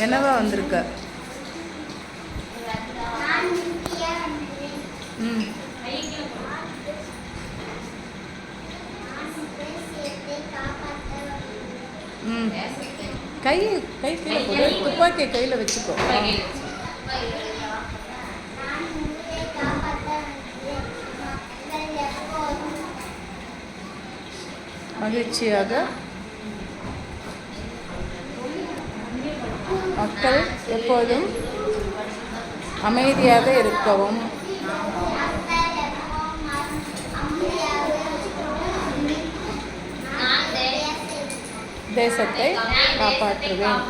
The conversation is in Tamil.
என்னவா வந்திருக்க? ம் ம் கை கை கீழே போடு. துப்பாக்கியை கையில் வச்சுக்கோ. மகிழ்ச்சியாக மக்கள் எப்போதும் அமைதியாக இருக்கவும் தேசத்தை காப்பாற்றுவேன்.